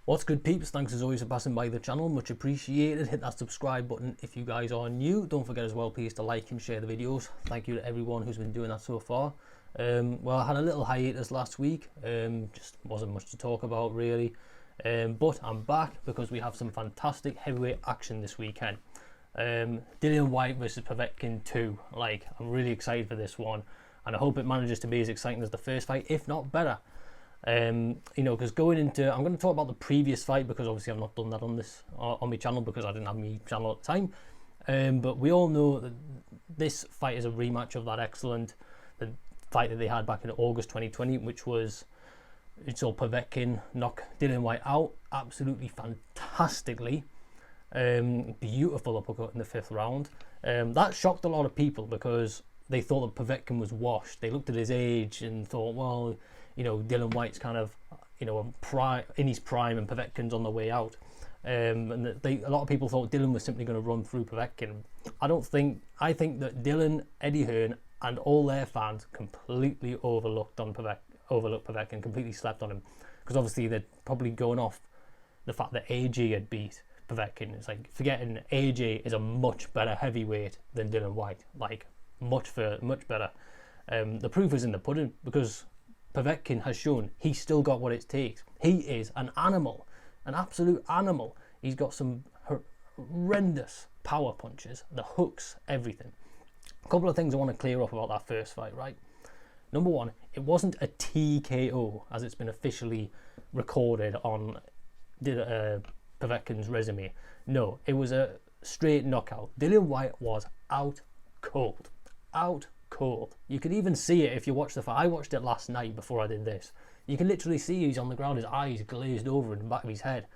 What's good, peeps? Thanks as always for passing by the channel, much appreciated. Hit that subscribe button if you guys are new. Don't forget as well, please, to like and share the videos. Thank you to everyone who's been doing that so far. Well, I had a little hiatus last week, just wasn't much to talk about really, but I'm back because we have some fantastic heavyweight action this weekend. Dillian Whyte versus Povetkin 2. I'm really excited for this one, and I hope it manages to be as exciting as the first fight, if not better. Because going into, I'm going to talk about the previous fight because obviously I've not done that on my channel because I didn't have my channel at the time. But we all know that this fight is a rematch of that excellent fight that they had back in August 2020, which was, it's all Povetkin knock Dillian Whyte out absolutely fantastically. Beautiful uppercut in the 5th round. That shocked a lot of people because they thought that Povetkin was washed. They looked at his age and thought, well, Dillian Whyte's kind of, in his prime and Povetkin's on the way out. And a lot of people thought Dillian was simply going to run through Povetkin. I think that Dillian, Eddie Hearn and all their fans completely overlooked Povetkin, completely slept on him. Because obviously they're probably going off the fact that AJ had beat Povetkin. It's like forgetting AJ is a much better heavyweight than Dillian Whyte. Much better. The proof is in the pudding because Povetkin has shown he's still got what it takes. He is an animal, an absolute animal. He's got some horrendous power punches, the hooks, everything. A couple of things I want to clear up about that first fight, right? Number one, it wasn't a TKO as it's been officially recorded on Povetkin's resume. No, it was a straight knockout. Dillian Whyte was out cold. Out cold. You can even see it if you watch the fight. I watched it last night before I did this. You can literally see he's on the ground, his eyes glazed over in the back of his head.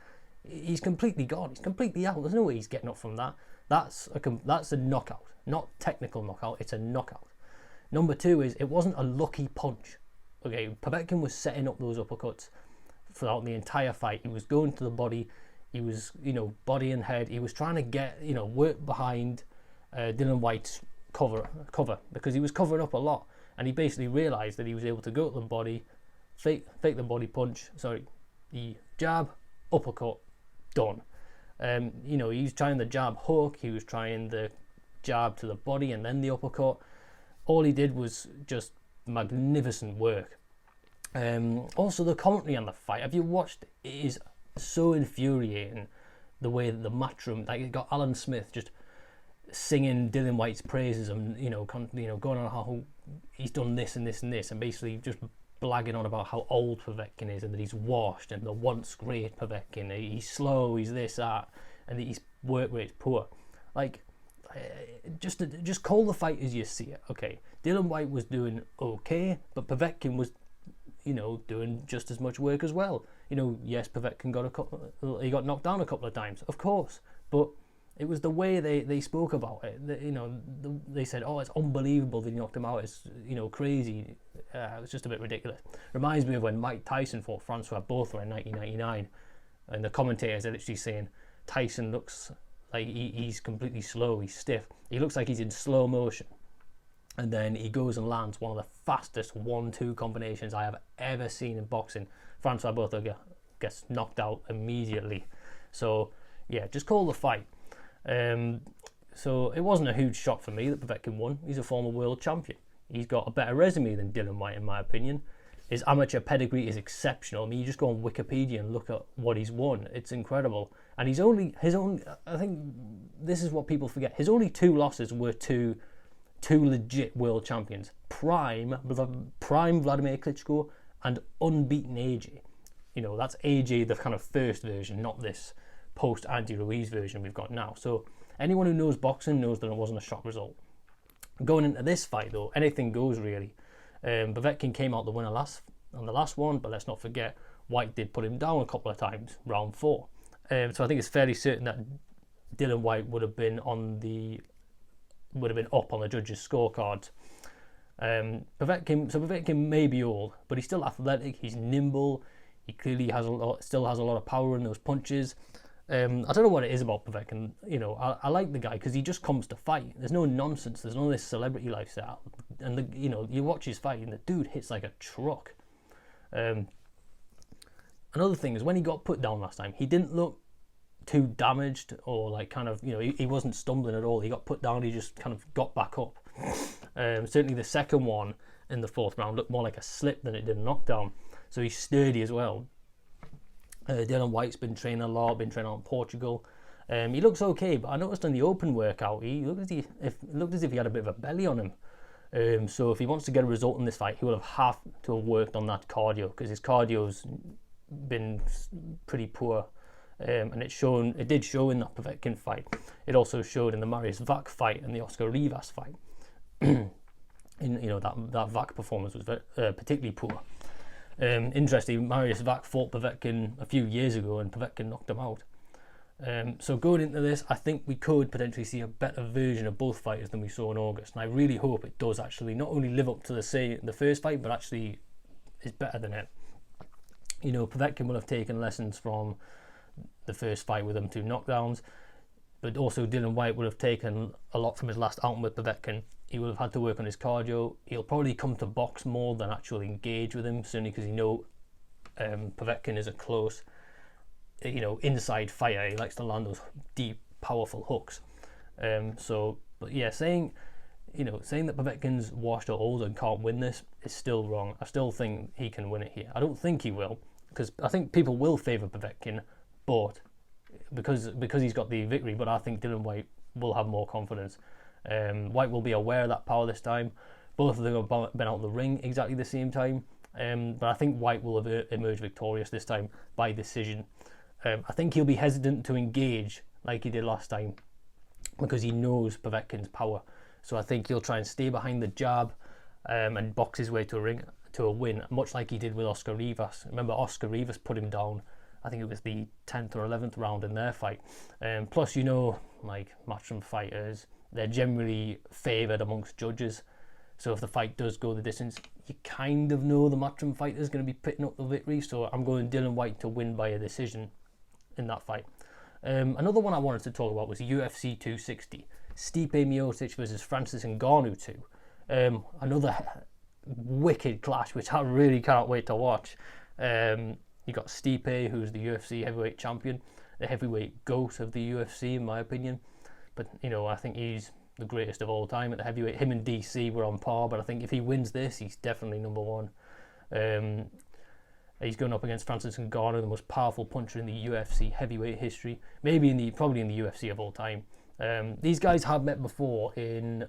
He's completely gone. He's completely out. There's no way he's getting up from that. That's a knockout. Not technical knockout, it's a knockout. Number two is, it wasn't a lucky punch. Okay, Povetkin was setting up those uppercuts throughout the entire fight. He was going to the body. He was, body and head. He was trying to get, work behind Dillian Whyte's cover because he was covering up a lot, and he basically realized that he was able to go to the body, fake the body punch, the jab, uppercut, done. He was trying the jab hook, he was trying the jab to the body and then the uppercut. All he did was just magnificent work. Also the commentary on the fight, have you watched it? It is so infuriating the way that the matchroom, it got Alan Smith just singing Dillian Whyte's praises and going on how he's done this and this and this, and basically just blagging on about how old Povetkin is and that he's washed and the once great Povetkin, he's slow, he's this, that, and that his work rate's poor. Just call the fight as you see it. Okay, Dillian Whyte was doing okay, but Povetkin was doing just as much work as well. Yes, Povetkin got knocked down a couple of times, of course, but it was the way they spoke about it. They said, "Oh, it's unbelievable that he knocked him out. It's crazy." It was just a bit ridiculous. Reminds me of when Mike Tyson fought Francois Botha in 1999, and the commentators are literally saying Tyson looks like he's completely slow. He's stiff. He looks like he's in slow motion, and then he goes and lands one of the fastest 1-2 combinations I have ever seen in boxing. Francois Botha gets knocked out immediately. So yeah, just call the fight. So it wasn't a huge shock for me that Povetkin won. He's a former world champion. He's got a better resume than Dillian Whyte, in my opinion. His amateur pedigree is exceptional. I mean, you just go on Wikipedia and look at what he's won. It's incredible. And I think this is what people forget. His only 2 losses were to two legit world champions. Prime Vladimir Klitschko and unbeaten AJ. That's AJ, the kind of first version, not this post-Andy Ruiz version we've got now. So anyone who knows boxing knows that it wasn't a shock result. Going into this fight though, anything goes really. Povetkin came out the winner on the last one, but let's not forget Whyte did put him down a couple of times, round 4. So I think it's fairly certain that Dillian Whyte would have been up on the judges' scorecards. Povetkin may be old, but he's still athletic. He's nimble. He clearly still has a lot of power in those punches. I don't know what it is about Povetkin. I like the guy because he just comes to fight. There's no nonsense. There's none of this celebrity lifestyle. And you watch his fight, and the dude hits like a truck. another thing is when he got put down last time, he didn't look too damaged or like kind of, you know, he wasn't stumbling at all. He got put down, he just kind of got back up. Certainly the second one in the fourth round looked more like a slip than it did a knockdown. So he's sturdy as well. Dylan Whyte's been training a lot, been training out in Portugal. He looks okay, but I noticed in the open workout, he looked as if he had a bit of a belly on him. So if he wants to get a result in this fight, he will have to have worked on that cardio, because his cardio's been pretty poor. And it did show in that Povetkin fight. It also showed in the Mariusz Wach fight and the Oscar Rivas fight. That Wach performance was particularly poor. Interesting, Mariusz Wach fought Povetkin a few years ago and Povetkin knocked him out. So going into this, I think we could potentially see a better version of both fighters than we saw in August. And I really hope it does actually not only live up to the first fight, but actually is better than it. You know, Povetkin will have taken lessons from the first fight with them 2 knockdowns, but also Dylan Whyte would have taken a lot from his last outing with Povetkin. He will have had to work on his cardio. He'll probably come to box more than actually engage with him, certainly because Povetkin is a close, inside fighter. He likes to land those deep, powerful hooks. But yeah, saying that Povetkin's washed or old and can't win this is still wrong. I still think he can win it here. I don't think he will, because I think people will favour Povetkin, but because he's got the victory. But I think Dylan Whyte will have more confidence. Whyte will be aware of that power this time. Both of them have been out of the ring exactly the same time, but I think Whyte will have emerged victorious this time by decision. I think he'll be hesitant to engage like he did last time because he knows Povetkin's power. So I think he'll try and stay behind the jab and box his way to a win, much like he did with Oscar Rivas. Remember, Oscar Rivas put him down, I think it was the 10th or 11th round in their fight. Plus, like matchroom fighters, they're generally favoured amongst judges. So if the fight does go the distance, you kind of know the matchroom fighter is going to be picking up the victory. So I'm going Dylan Whyte to win by a decision in that fight. Another one I wanted to talk about was UFC 260. Stipe Miocic versus Francis Ngannou 2. Another wicked clash, which I really can't wait to watch. You got Stipe, who's the UFC heavyweight champion, the heavyweight GOAT of the UFC, in my opinion. But, I think he's the greatest of all time at the heavyweight. Him and DC were on par, but I think if he wins this, he's definitely number one. He's going up against Francis Ngannou, the most powerful puncher in the UFC heavyweight history, probably in the UFC of all time. These guys have met before in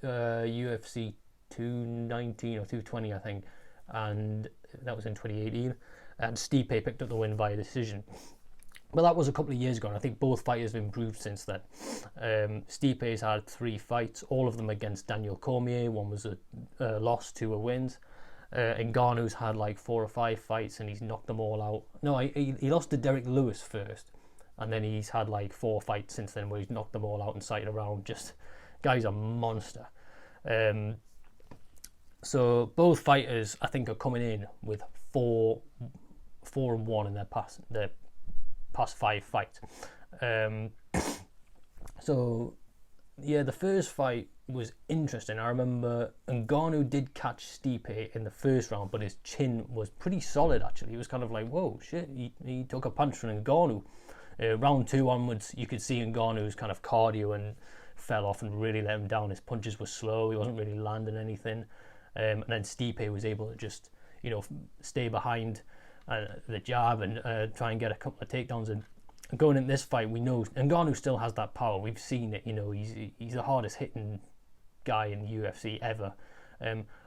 UFC 219 or 220, I think, and that was in 2018. And Stipe picked up the win via decision. But that was a couple of years ago, and I think both fighters have improved since then. Stipe's had 3 fights, all of them against Daniel Cormier. One was a loss, 2 were wins. Ngannou's had like 4 or 5 fights, and he's knocked them all out. No, he lost to Derek Lewis first, and then he's had like 4 fights since then where he's knocked them all out and sighted around. Just, guy's a monster. So both fighters, I think, are coming in with 4-1 in their past 5 fights. So yeah, the first fight was interesting. I remember Ngannou did catch Stipe in the first round, but his chin was pretty solid actually. He was kind of like, whoa, shit, he took a punch from Ngannou. Round 2 onwards, you could see Ngannou's kind of cardio and fell off and really let him down. His punches were slow, he wasn't really landing anything. And then Stipe was able to just, stay behind the jab and try and get a couple of takedowns. And going in this fight, we know Ngannou still has that power. We've seen it. He's the hardest hitting guy in the UFC ever.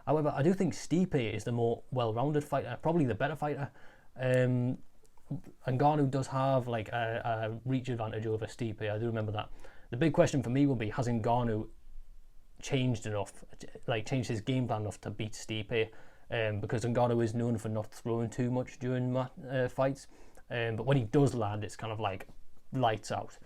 However, I do think Stipe is the more well-rounded fighter, probably the better fighter. Ngannou does have like a reach advantage over Stipe. I do remember that. The big question for me will be, has Ngannou changed his game plan enough to beat Stipe? Because Ngannou is known for not throwing too much during fights, but when he does land, it's kind of like lights out.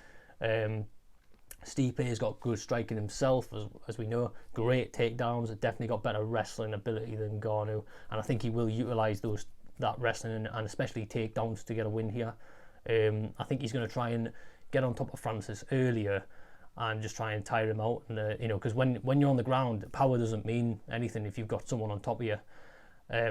Stipe has got good striking himself, as we know, great takedowns, definitely got better wrestling ability than Ngannou, and I think he will utilise that wrestling and especially takedowns to get a win here. I think he's going to try and get on top of Francis earlier and just try and tire him out, and because when you're on the ground, power doesn't mean anything if you've got someone on top of you.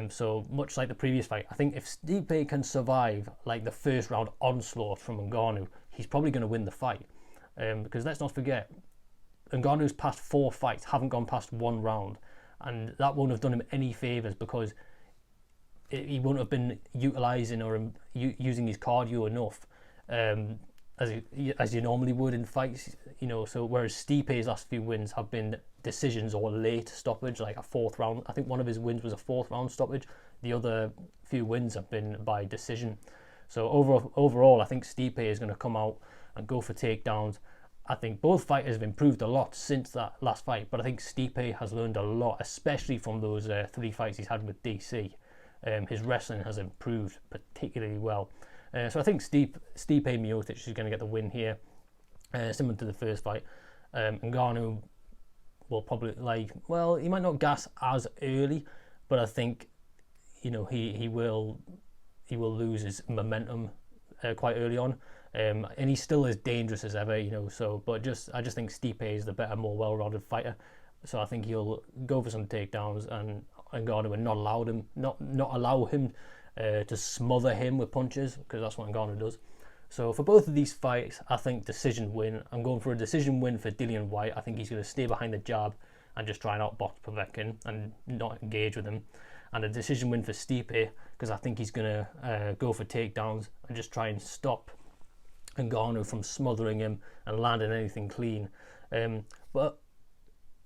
So much like the previous fight, I think if Stipe can survive like the first round onslaught from Ngannou, he's probably going to win the fight. Because let's not forget, Ngannou's past 4 fights haven't gone past 1 round, and that won't have done him any favours because he won't have been utilising or using his cardio enough as you normally would in fights, you know. So whereas Stipe's last few wins have been decisions or late stoppage, like a 4th round. I think one of his wins was a 4th round stoppage. The other few wins have been by decision. So overall, I think Stipe is going to come out and go for takedowns. I think both fighters have improved a lot since that last fight, but I think Stipe has learned a lot, especially from those 3 fights he's had with DC. His wrestling has improved particularly well. So I think Stipe Miocic is going to get the win here, similar to the first fight. Ngannou will probably, he might not gas as early, but I think, you know, he will lose his momentum quite early on, and he's still as dangerous as ever, you know. So, I just think Stipe is the better, more well-rounded fighter. So I think he'll go for some takedowns, and Ngannou will not allow him to smother him with punches, because that's what Ngannou does. So for both of these fights, I think decision win. I'm going for a decision win for Dillian Whyte. I think he's going to stay behind the jab and just try and outbox Povetkin and not engage with him. And a decision win for Stipe, because I think he's going to go for takedowns and just try and stop Ngannou from smothering him and landing anything clean. But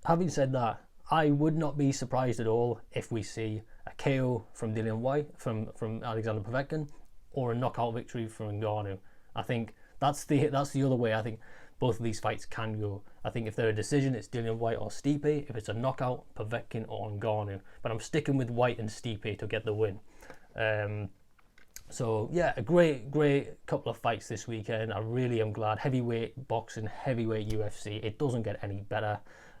having said that, I would not be surprised at all if we see a KO from Dillian Whyte, from Alexander Povetkin, or a knockout victory from Ngannou. I think that's the other way I think both of these fights can go. I think if they're a decision, it's Dillian Whyte or Stipe. If it's a knockout, Povetkin or Ngannou. But I'm sticking with Whyte and Stipe to get the win. So yeah, a great couple of fights this weekend. I really am glad. Heavyweight boxing, heavyweight UFC. It doesn't get any better.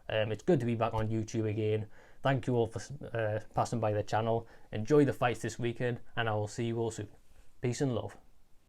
It's good to be back on YouTube again. Thank you all for passing by the channel. Enjoy the fights this weekend, and I will see you all soon. Peace and love.